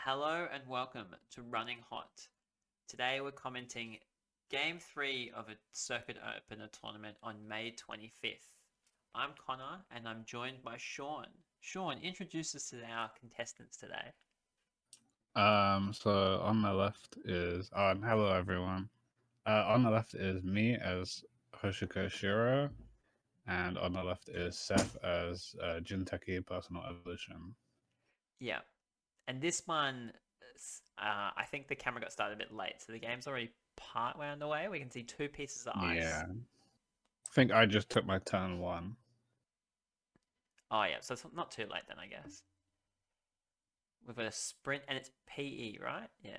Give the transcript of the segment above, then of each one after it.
Hello and welcome to Running Hot. Today we're commenting Game 3 of a Circuit Opener tournament on May 25th. I'm Connor and I'm joined by Sean. Sean, introduce us to our contestants today. So on the left is hello everyone. On the left is me as Hoshiko Shiro, and on the left is Seth as Jinteki Personal Evolution. Yeah, and this one, I think the camera got started a bit late, so the game's already part way underway. We can see two pieces of ice. Yeah, I think I just took my turn one. Oh, yeah, so it's not too late then, I guess. We've got a sprint and it's PE, right? Yeah.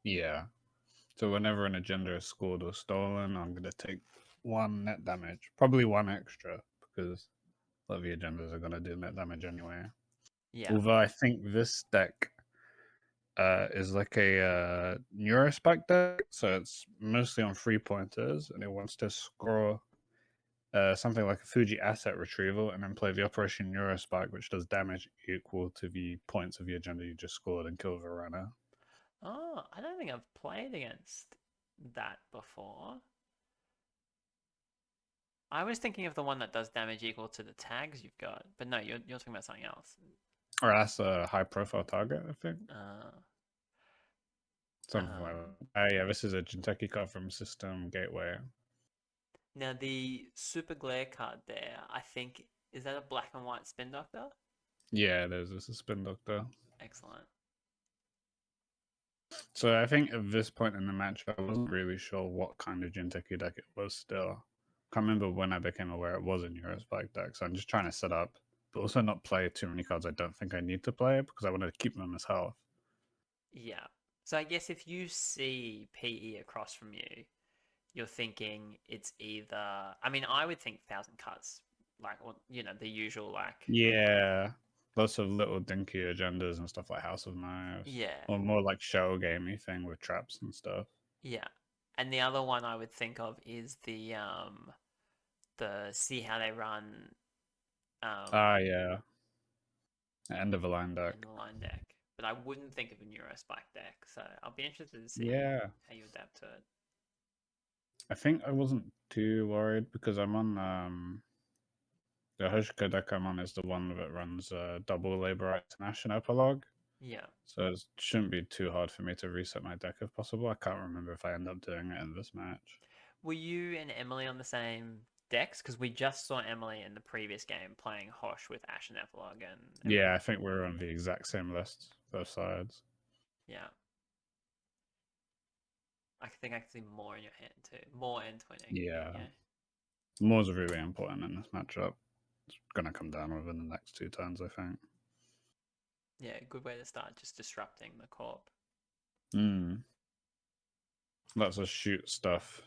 Yeah. So whenever an agenda is scored or stolen, I'm gonna take one net damage, probably one extra because a lot of the agendas are gonna do net damage anyway. Yeah. Although I think this deck is like a Neurospike deck, so it's mostly on 3 pointers, and it wants to score something like a Fuji asset retrieval, and then play the Operation Neurospike, which does damage equal to the points of the agenda you just scored and kill the runner. Oh, I don't think I've played against that before. I was thinking of the one that does damage equal to the tags you've got, but no, you're talking about something else. Or that's a high profile target, I think. Uh, Something like um, that. Yeah, this is a Jinteki card from System Gateway. Now the super glare card there, I think, is that a black and white spin doctor? Yeah, there's a Spin Doctor. Excellent. So I think at this point in the match, I wasn't really sure what kind of Jinteki deck it was still. Can't remember when I became aware it was a Neurospike deck, so I'm just trying to set up, but also not play too many cards I don't think I need to play because I want to keep them as health. Yeah. So I guess if you see PE across from you, you're thinking it's either. I mean, I would think thousand cuts, like, or the usual like. Yeah, lots of little dinky agendas and stuff like House of Knives, Yeah. or more like shell gamey thing with traps and stuff. Yeah. And the other one I would think of is the see how they run Ah, yeah, end of a line deck. in the line deck. But I wouldn't think of a Neurospike deck, so I'll be interested to see Yeah, how you adapt to it. I think I wasn't too worried because I'm on the Hoshiko deck I'm on is the one that runs double Labor International Epilogue. Yeah. So it shouldn't be too hard for me to reset my deck if possible. I can't remember if I end up doing it in this match. Were you and Emily on the same decks? Because we just saw Emily in the previous game playing Hosh with Ash and Epilogue and Yeah, I think we're on the exact same list, both sides. yeah. I think I can see more in your hand too. More and twinning. Yeah, Yeah. Moore's really important in this matchup. It's going to come down within the next 2 turns, I think. Yeah, good way to start, just disrupting the corp. Mm. Lots of shoot stuff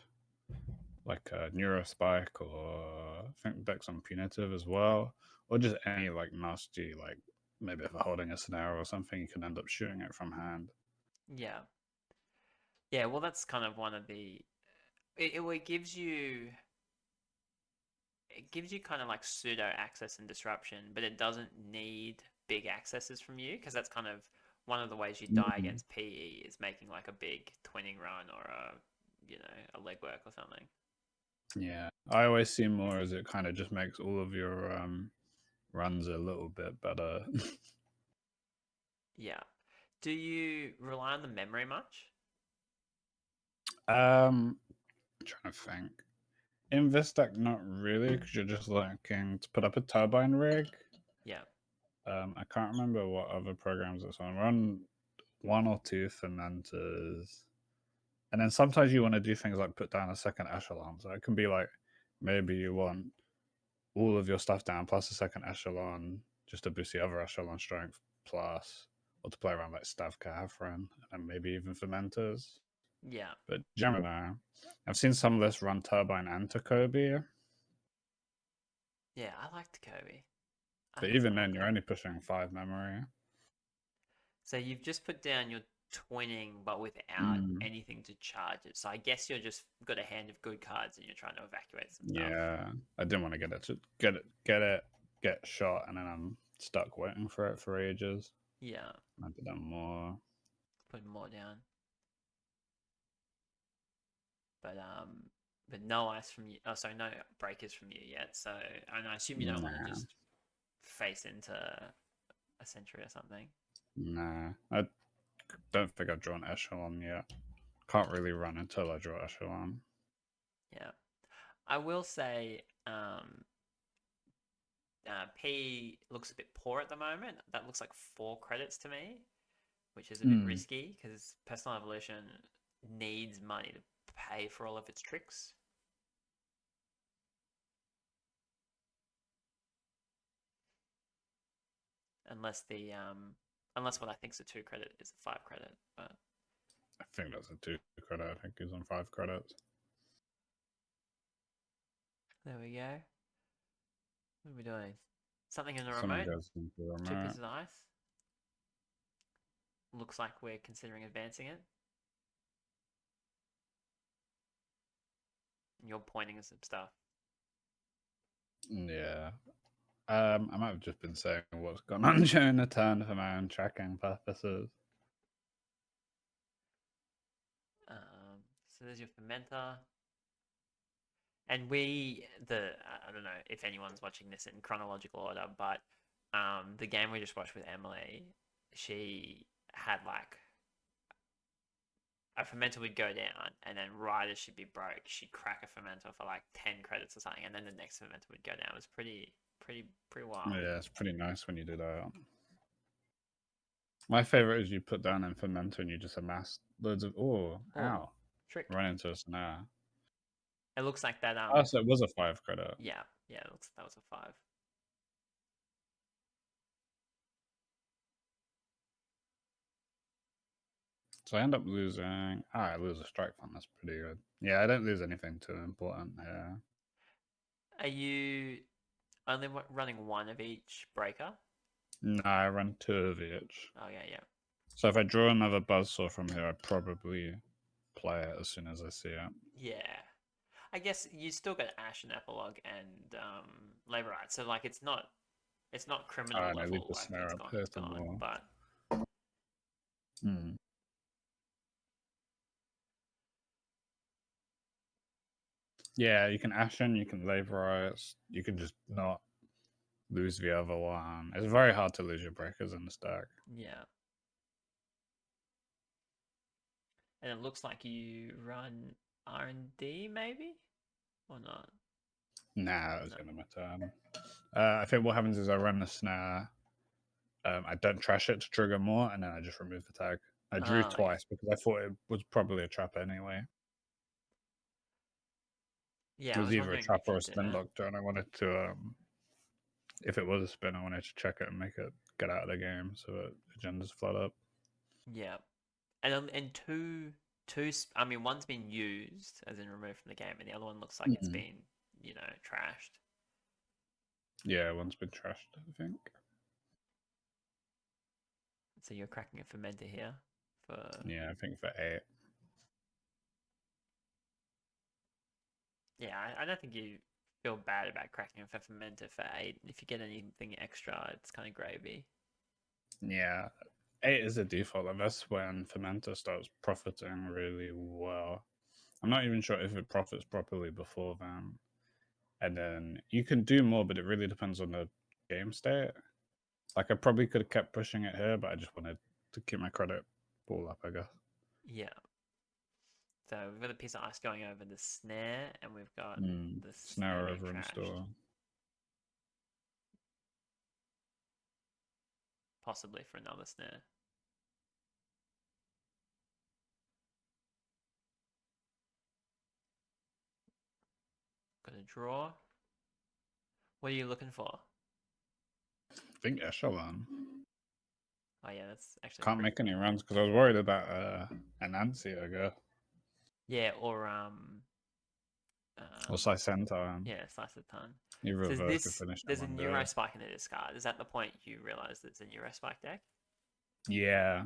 like Neurospike, or I think decks on Punitive as well, or just any like nasty, like maybe if I'm holding a scenario or something, you can end up shooting it from hand. Yeah. Yeah, well that's kind of one of the it gives you kind of like pseudo access and disruption, but it doesn't need big accesses from you because that's kind of one of the ways you die Mm. against PE is making like a big twinning run or a legwork or something. Yeah, I always see more as it kind of just makes all of your runs a little bit better. Yeah. Do you rely on the memory much? Trying to think. In this deck, not really, because you're just looking to put up a turbine rig. Yeah. I can't remember what other programs it's on. Run one or two fermenters, and then sometimes you want to do things like put down a second echelon. So it can be like maybe you want all of your stuff down plus a second echelon just to boost the other echelon strength plus, or to play around like Stav Catherine and maybe even fermenters. Yeah. But generally, I've seen some lists run turbine and Takobi, Yeah, I like Kobe. I but think it's even quite then, you're good. only pushing 5 memory. So you've just put down your twinning, but without Mm, anything to charge it. So I guess you're just got a hand of good cards and you're trying to evacuate some stuff. yeah, I didn't want to get it, get shot, and then I'm stuck waiting for it for ages. Yeah, Might have done more. put more down. But no ice from you. Oh, sorry, no breakers from you yet. So, and I assume you don't want to Nah, just face into a sentry or something. nah. I don't think I've drawn Echelon yet. Can't really run until I draw Echelon. Yeah, I will say, P looks a bit poor at the moment. That looks like 4 credits to me, which is a bit Mm. risky because personal evolution needs money to pay for all of its tricks. Unless what I think is a 2 credit is a 5 credit. But I think that's a 2 credit. I think he's on 5 credits. there we go. What are we doing? Something in the Something remote. goes into the 2 pieces remote. of ice. Looks like we're considering advancing it. You're pointing at some stuff. Yeah. I might have just been saying what's gone on during the turn for my own tracking purposes. So there's your fermenter. And I don't know if anyone's watching this in chronological order, but the game we just watched with Emily, she had like a fermenter would go down, and then right as she'd be broke, she'd crack a fermenter for like 10 credits or something, and then the next fermenter would go down. It was pretty wild. Yeah, it's pretty nice when you do that. My favorite is you put down in fermenter and you just amass loads of Oh, ow. trick! Run into a snare. It looks like that. Oh, so it was a 5 credit. Yeah, yeah. It looks that was a 5. So I end up losing. I lose a strike fund. That's pretty good. Yeah, I don't lose anything too important here. Are you only running one of each breaker? No, I run 2 of each. Oh yeah, yeah, So if I draw another buzzsaw from here, I'd probably play it as soon as I see it. yeah. I guess you still got Ash and Epilogue and Laborite, so like it's not Oh, criminal and I leave level. the Like snare it's up gone, here it's for gone. more. But Hmm. Yeah, you can Ashen, you can Laborite, you can just not lose the other one. It's very hard to lose your breakers in the stack. yeah, and it looks like you run R&D maybe or not. Nah, it was No. going to my turn. I think what happens is I run the snare. I don't trash it to trigger more, and then I just remove the tag. I drew Oh yeah, twice because I thought it was probably a trap anyway. It yeah. I was was either a wondering trap if or you a did spin it. doctor, and I wanted to, if it was a spin, I wanted to check it and make it get out of the game so that agendas flood up. Yeah, and I mean, one's been used as in removed from the game, and the other one looks like it's Mm. been trashed. Yeah, one's been trashed, I think. So you're cracking a fermenter here for Yeah, I think for 8. yeah. I don't think you feel bad about cracking a fermenter for 8. If you get anything extra, it's kind of gravy. Yeah, 8 is the default, and that's when Fermenter starts profiting really well. I'm not even sure if it profits properly before then. And then you can do more, but it really depends on the game state. Like I probably could have kept pushing it here, but I just wanted to keep my credit pool up, I guess. Yeah. So we've got a piece of ice going over the snare, and we've got the snare Snare being over in trashed, store. possibly for another snare. Got a draw. What are you looking for? I think Echelon. Oh yeah, that's actually Can't pretty. make any runs because I was worried about Anansi, I guess. Yeah, or Or Sicenta. yeah, slice of ton. Either So of those could finish in there's a one neuro go. spike in the discard. Is that the point you realize there's a neuro spike deck? Yeah.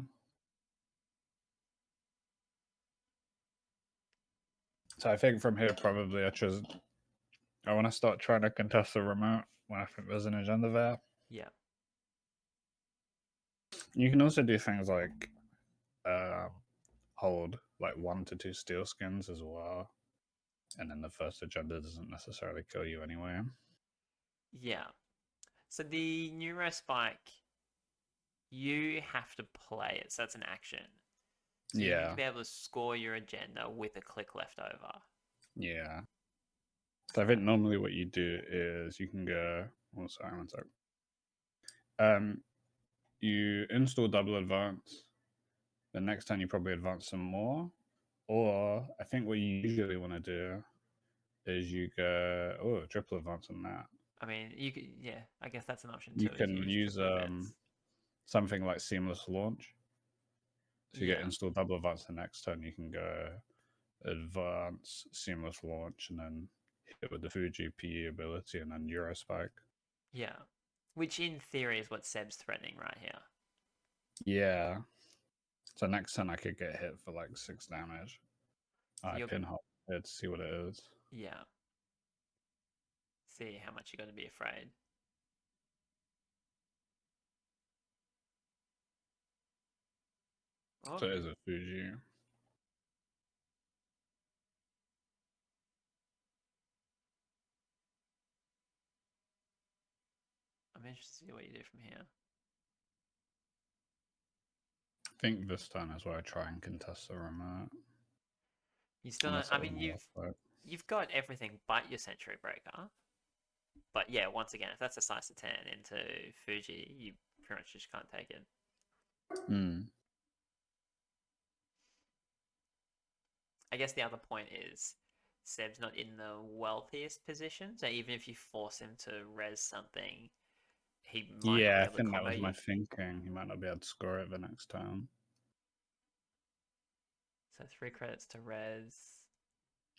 So I think from here, probably I want to start trying to contest the remote when I think there's an agenda there. Yeah. You can also do things like uh, hold like 1 to 2 steel skins as well, and then the first agenda doesn't necessarily kill you anyway. Yeah. So the Neurospike, you have to play it, so it's an action. So you need to Yeah, be able to score your agenda with a click left over. yeah. So I So think normally what you do is you can go. Oh, sorry, one sec. Um, you install double advance. The next time you probably advance some more, or I think what you usually want to do is you go triple advance on that. I mean, you could, yeah, I guess that's an option You too, is can use use triple advance. something like seamless launch. So you get Yeah, install double advance the next turn. You can go advance seamless launch and then hit with the Fuji PE ability and then Euro spike. yeah. Which in theory is what Seb's threatening right here. Yeah. So next turn I could get hit for like 6 damage. So I you're, pinhole it to see what it is. yeah, see how much you're going to be afraid. Oh, So it is a Fuji. I'm interested to see what you do from here. I think this time is where I try and contest the remote. You still don't, Unless I that was mean, my last fight. you've got everything but your Century Breaker. But yeah, once again, if that's a size of 10 into Fuji, you pretty much just can't take it. Mm. I guess the other point is Seb's not in the wealthiest position, so even if you force him to res something, he might not Yeah, be I able to think that combo was my you. thinking. He might not be able to score it the next time. So 3 credits to res.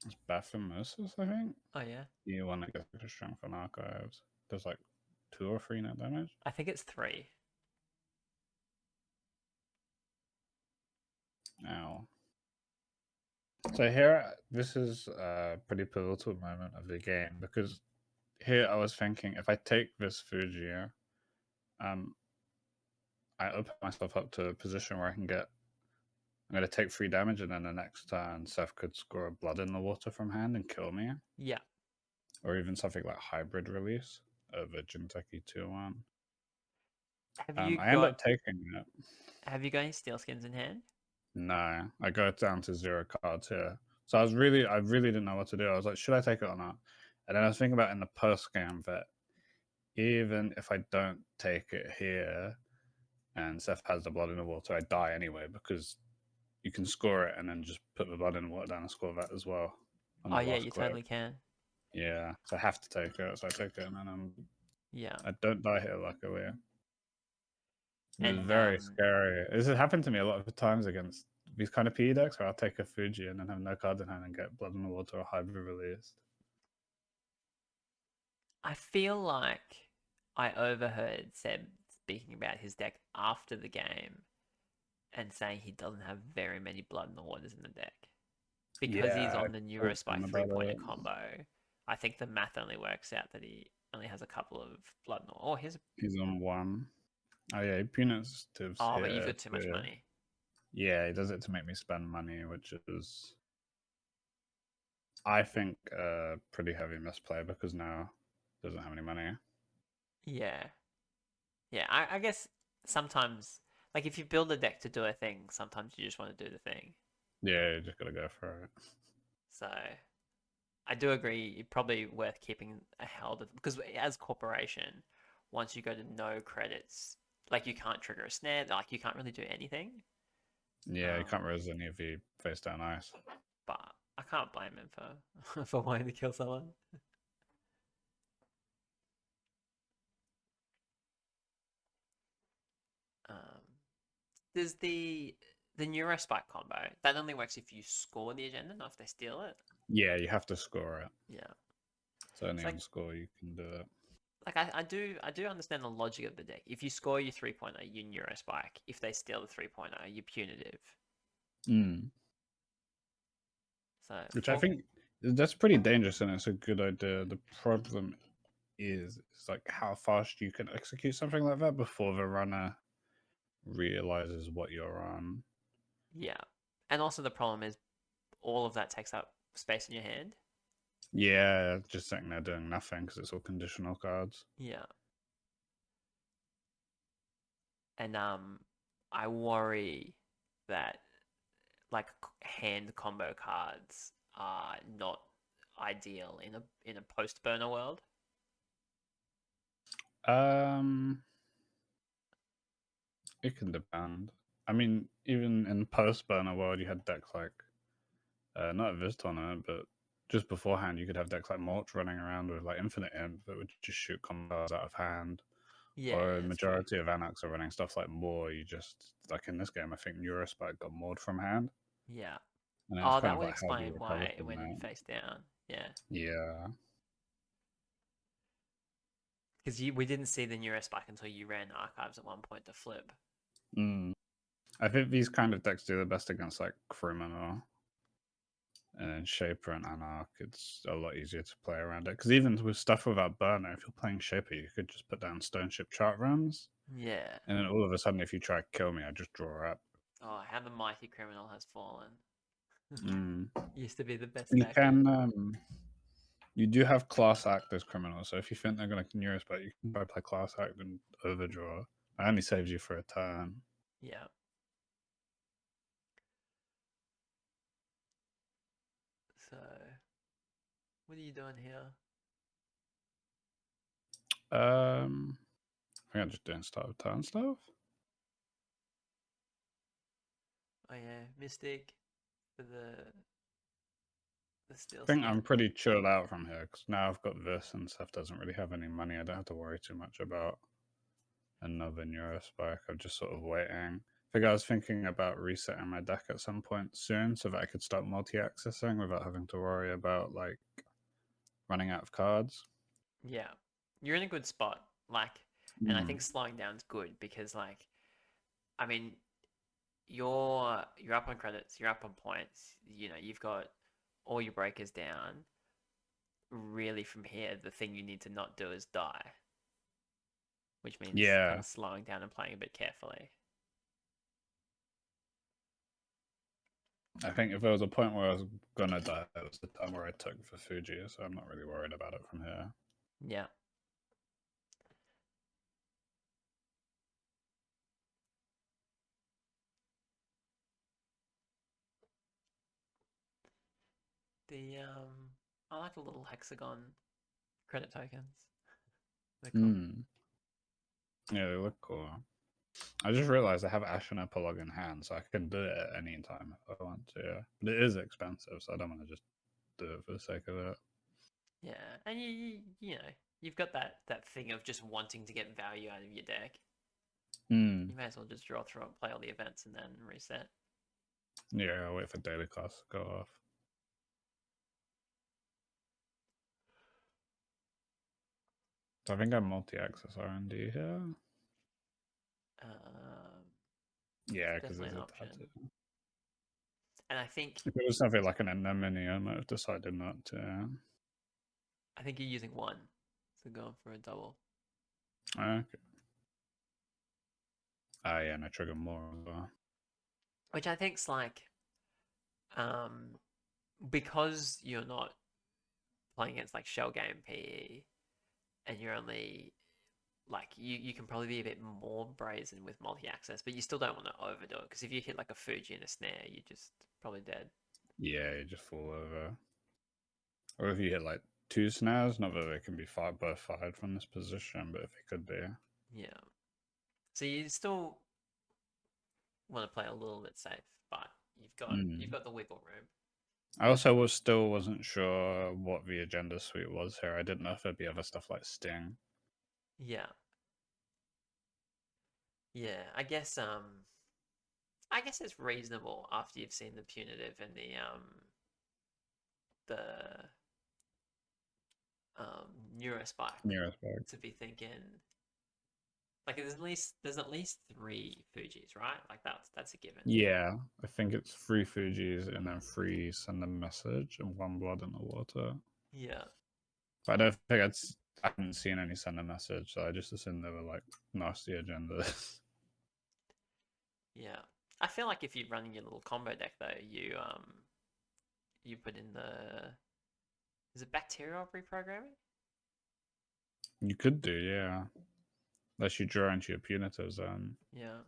It's Bathymosis, I think. Oh yeah, You want to get the strength on archives. There's like 2 or 3 net damage. I think it's 3. Ow. So here, this is a pretty pivotal moment of the game because here I was thinking if I take this Fuji, um, I open myself up to a position where I can get. I'm going to take 3 damage, and then the next turn, Seth could score a blood in the water from hand and kill me, Yeah. or even something like hybrid release of a Jinteki 2-1. Have you I end got up taking it. Have you got any steel skins in hand? No, I go down to 0 cards here. So I really didn't know what to do. I was like, should I take it or not? And then I was thinking about in the post game that even if I don't take it here and Seth has the blood in the water, I die anyway because you can score it and then just put the blood in the water down and score that as well on Oh the yeah, last you click. totally can. Yeah, so I have to take it. So I take it and then Yeah. I don't die here, luckily. It's And very scary. This has happened to me a lot of times against these kind of PE decks where I'll take a Fuji and then have no cards in hand and get blood in the water or hybrid released. I feel like I overheard Seb speaking about his deck after the game and saying he doesn't have very many blood in the waters in the deck. Because he's Yeah, I on the talked to him Neurospike about 3-pointer it. combo, I think the math only works out that he only has a couple of blood in the Oh, here's He's on 1. Oh yeah, he punitives Oh, but you've here got too much too. money. Yeah, he does it to make me spend money, which is I think a pretty heavy misplay because now doesn't have any money. Yeah. Yeah, I guess sometimes, like if you build a deck to do a thing, sometimes you just want to do the thing. Yeah, you just gotta go for it. So I do agree, it's probably worth keeping a held because as corporation, once you go to no credits, like you can't trigger a snare, like you can't really do anything. Yeah, you Um, can't res any of the face down ice. but I can't blame him for for wanting to kill someone. Um, there's the Neurospike combo that only works if you score the agenda, not if they steal it. Yeah, you have to score it. Yeah, So only it's on score you can do it. like I do understand the logic of the deck. If you score your 3-pointer, you Neurospike. If they steal the 3-pointer, you're punitive. Mm. So Which I for think that's pretty dangerous and it's a good idea. The problem is like how fast you can execute something like that before the runner realizes what you're on. Yeah. And also the problem is all of that takes up space in your hand. Yeah, just sitting there doing nothing because it's all conditional cards. Yeah. And I worry that like hand combo cards are not ideal in a post burner world. Um, it can depend. I mean, even in post burner world, you had decks like not at this tournament, but just beforehand, you could have decks like Mulch running around with like Infinite Imp that would just shoot combos out of hand. Yeah, Or a that's true. majority of Anax are running stuff like Moor. You just like in this game, I think Neurospike got moored from hand, Yeah. and then it's Oh, kind that of would like how do you explain recover why it from went that? face down. Yeah, Yeah. because we didn't see the Neurospike until you ran archives at one point to flip. Mm. I think these kind of decks do the best against like Criminal and Shaper and Anarch. It's a lot easier to play around it because even with stuff without burner, if you're playing Shaper, you could just put down Stone Ship chart runs, Yeah. and then all of a sudden, if you try to kill me, I just draw up. Oh, how the mighty criminal has fallen. Mm. Used to be the best You back can. end. You do have class act as criminals, so if you think they're going to Neurospike, you can try play class act and overdraw. It only saves you for a turn. Yeah. So, what are you doing here? I think I'm just doing start of turn stuff. Oh yeah, Mystic for the I steel think I'm skin. pretty chilled out from here because now I've got this and stuff doesn't really have any money. I don't have to worry too much about another Neurospike. I'm just sort of waiting. I think I was thinking about resetting my deck at some point soon so that I could start multi-accessing without having to worry about like running out of cards. Yeah, you're in a good spot. Like, and I Mm. think slowing down's good because, like, I mean, you're up on credits, you're up on points. You know, you've got all your breakers down. Really, from here, the thing you need to not do is die, which means kind Yeah, of slowing down and playing a bit carefully. I think if there was a point where I was gonna die, it was the time where I took for Fuji, so I'm not really worried about it from here. Yeah. The I like the little hexagon credit tokens. They're cool. Hmm. Yeah, they look cool. I just realized I have Ash and Epilogue in hand, so I can do it at any time if I want to. Yeah. But it is expensive, so I don't want to just do it for the sake of it. Yeah, and you know you've got that thing of just wanting to get value out of your deck. Hmm. You may as well just draw through it, play all the events, and then reset. Yeah, I'll wait for daily class to go off. So I think I'm multi-access R&D here. Um, Yeah, because Definitely there's an a option. tattoo. And I think If it was something like an anemone, I might have decided not to. you're using one, so going for a double. Okay. Ah, yeah, and I trigger more as well. Which I think's like, um, because you're not playing against like shell game PE, and you're only like you can probably be a bit more brazen with multi-access, but you still don't want to overdo it because if you hit like a Fuji and a snare, you're just probably dead. Yeah, you just fall over. Or if you hit like two snares, not that they can be both fired from this position, but if they could be. Yeah. So you still want to play a little bit safe, but you've Mm. got the wiggle room. I also wasn't sure what the agenda suite was here. I didn't know if there'd be other stuff like Sting. Yeah. Yeah. I guess it's reasonable after you've seen the punitive and the neurospike Neurospike. to be thinking like there's at least three Fujis, right? Like that's a given. Yeah, I think it's three Fujis and then three send a message and one blood in the water. Yeah. But I don't think I haven't seen any send a message, so I just assumed they were like nasty agendas. Yeah. I feel like if you're running your little combo deck though, you put in the is it bacterial reprogramming? You could do, yeah. Unless you draw into your punitive zone. Yeah.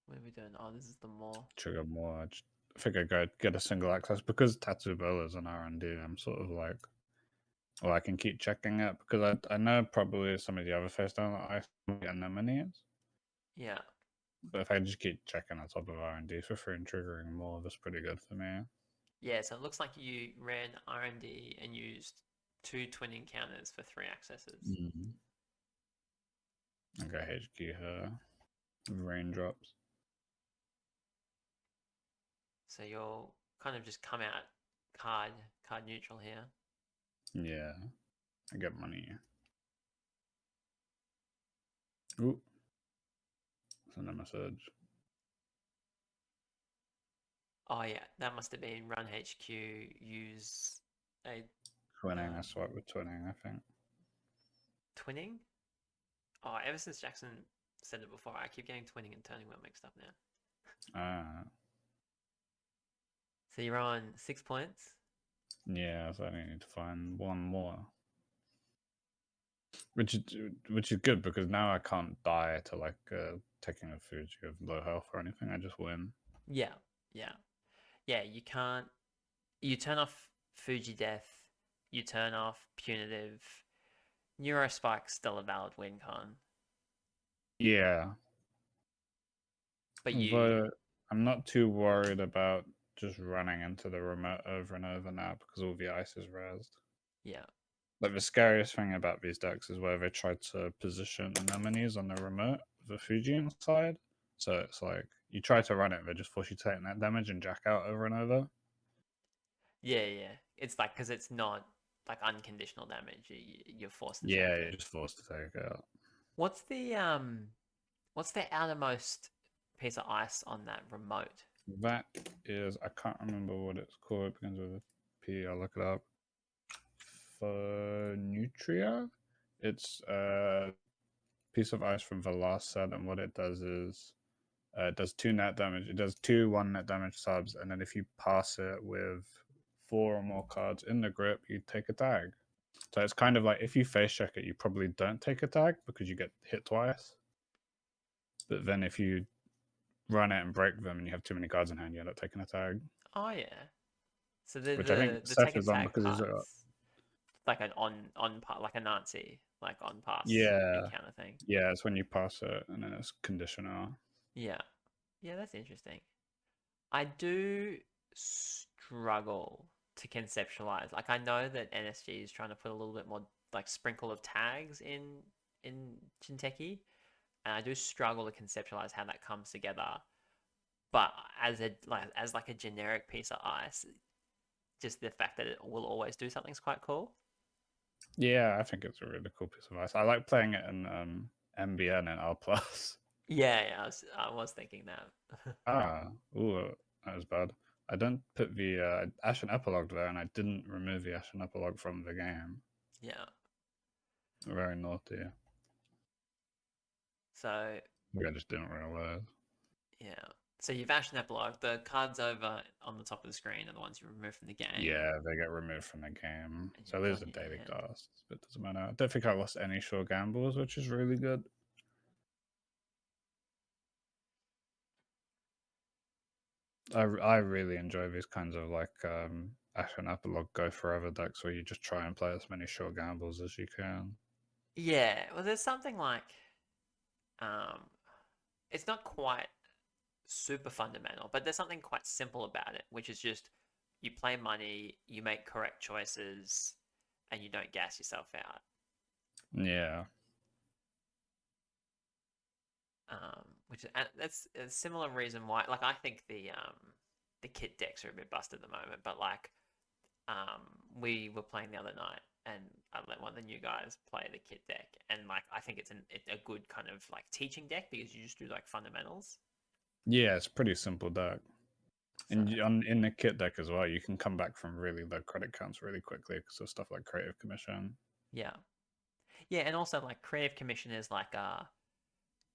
What are we doing? Oh, this is the more. Trigger more. I think I go get a single access because Tattoo Bowl is an R&D. I'm sort of like, well, I can keep checking it because I know probably some of the other face down that I get anemones. Yeah. But if I just keep checking on top of R&D for free and triggering more, that's pretty good for me. Yeah, so it looks like you ran R&D and used 2 twin encounters for 3 accesses. Mm. I go HQ her. Raindrops. So you'll kind of just come out card neutral here. Yeah. I get money. Ooh. Send a message. Oh yeah, that must have been run HQ use a Twinning. I swipe with twinning, I think. twinning. Oh, ever since Jackson said it before, I keep getting twinning and turning wheel mixed up now. Ah. So you're on 6 points. Yeah, so I need to find one more. Which is good because now I can't die to like taking a food you have low health or anything. I just win. Yeah, yeah, yeah. You can't. You turn off Fuji Death. You turn off Punitive. Neurospike's still a valid win con, Yeah, but you. but I'm not too worried about just running into the remote over and over now because all the ice is rezzed. Yeah, Like the scariest thing about these decks is where they try to position anemones on the remote with the Fuji inside. So it's like you try to run it, they just force you to take that damage and jack out over and over. yeah, yeah. It's like because it's not like unconditional damage. You're forced to Yeah, take you're it. just forced to take it out. What's the what's the outermost piece of ice on that remote? That is, I can't remember what it's called. It begins with a P. I'll look it up. Nutria. It's a piece of ice from the last set, and what it does is it does 2 net damage. It does 2 1 net damage subs, and then if you pass it with 4 or more cards in the grip, you take a tag. So it's kind of like if you face check it, you probably don't take a tag because you get hit twice. But then if you run it and break them and you have too many cards in hand, you end up taking a tag. Oh yeah. So the Which I think the Seth take a is on tag because he's parts like an on part like a Nazi like on pass yeah, encounter thing. yeah. It's when you pass it and then it's conditional. Yeah, yeah, that's interesting. I do struggle to conceptualize. Like I know that NSG is trying to put a little bit more like sprinkle of tags in Jinteki, and I do struggle to conceptualize how that comes together. But as like a generic piece of ice, just the fact that it will always do something is quite cool. Yeah, I think it's a really cool piece of ice. I like playing it in MBN and R plus. Yeah, yeah, I was thinking that. Ah, ooh, that was bad. I don't put the Ashen Epilogue there, and I didn't remove the Ashen Epilogue from the game. Yeah. Very naughty. So Maybe I just didn't realize. yeah. So you've Ashen Epilogue. The cards over on the top of the screen are the ones you remove from the game, Yeah, they get removed from the game. and So you've got there's a them in your daily hand. task, but it doesn't matter. I don't think I lost any sure gambles, which is really good. I really enjoy these kinds of like Ashen Epilogue Go Forever decks where you just try and play as many sure gambles as you can. Yeah. Well, there's something like um, it's not quite super fundamental, but there's something quite simple about it, which is just you play money, you make correct choices, and you don't gas yourself out. Yeah. Which is, and that's a similar reason why, like, I think the kit decks are a bit busted at the moment, but like, we were playing the other night, and I let one of the new guys play the kit deck, and like, I think it's a good kind of like teaching deck because you just do like fundamentals. Yeah, it's a pretty simple deck. So And in the kit deck as well, you can come back from really low credit counts really quickly because of stuff like Creative Commission. yeah, Yeah, and also like creative commission is like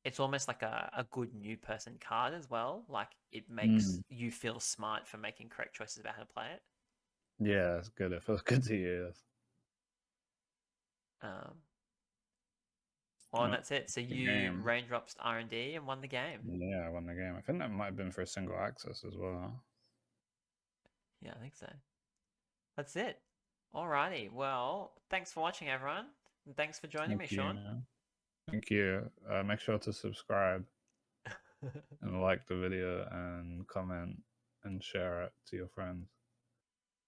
it's almost like a good new person card as well. Like it makes Mm. you feel smart for making correct choices about how to play it. Yeah, it's good. It feels good to use. Um, well, and Oh, that's it. So the you game. raindrops R&D and won the game. Yeah, I won the game. I think that might have been for single access as well. Yeah, I think so. That's it. Alrighty. Well, thanks for watching, everyone. And thanks for joining me, Thank you. Sean. Thank you. Make sure to subscribe and like the video and comment and share it to your friends.